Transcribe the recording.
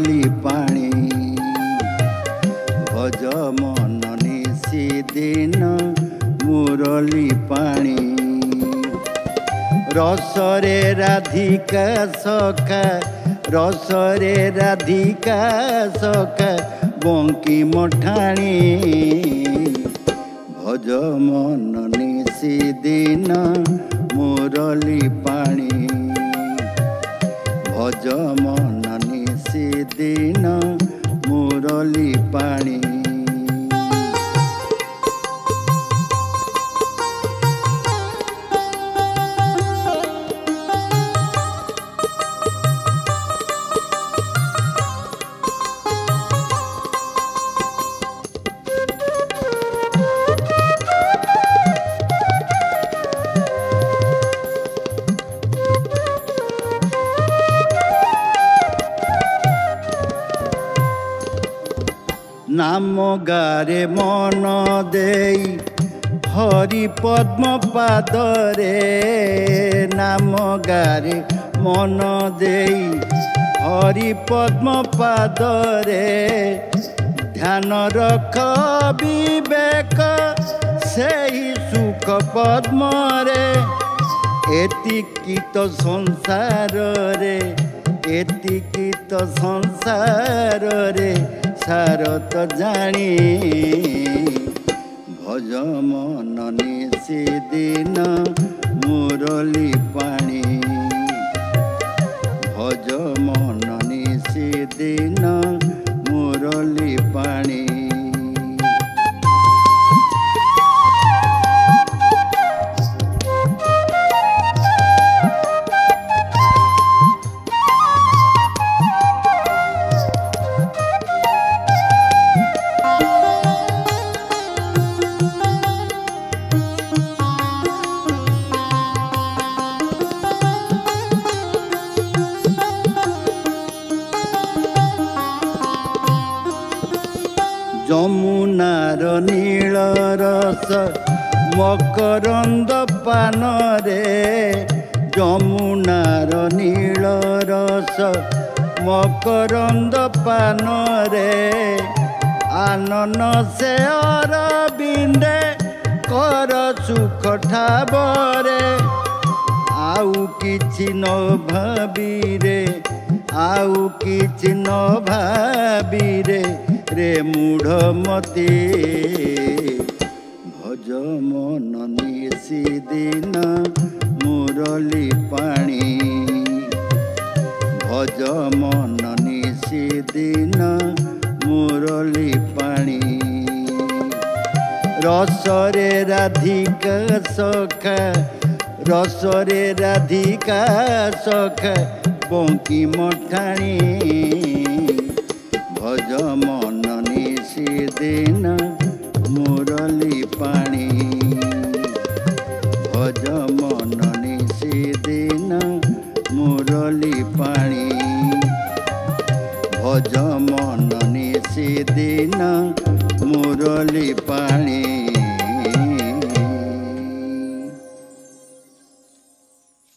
मुरली पाणी भज मन निशिदिन मुरली पाणी रसरे राधिका सखा रसरे राधिका सखा बंकी मठाणी भज मन निशिदिन मुरली पाणी भज मन निशिदिन मुरली पाणी नाम गारे मन देई हरि पद्म पादरे नाम गारे मन देई हरि पद्म पादरे ध्यान रख विवेक सेही सुख पद्म रे एतिकी तो संसार रे एतिकी तो संसार रे सार तो जानी भज मन निशिदिन मुरली पाणी भज मन निशिदिन मुरली पाणी যমুনার নীল রস মকরন্দ পান রে যমুনার নীল রস মকরন্দ পান রে আনন সে অরবিন্দে কর সুখ ঠাবরে আউ কিছু ন ভাবিরে আউ কিছু ন ভাবিরে रे मूढ़मती भज मन निशिदिन मुरली पाणी भज मन निशिदिन मुरली पाणी रसरे राधिका सखा रसरे राधिका सखा बंकी मठाणी भज मन निशिदिन मुरली पाणी भज मन निशिदिन मुरली पाणी भज मन निशिदिन मुरली पाणी।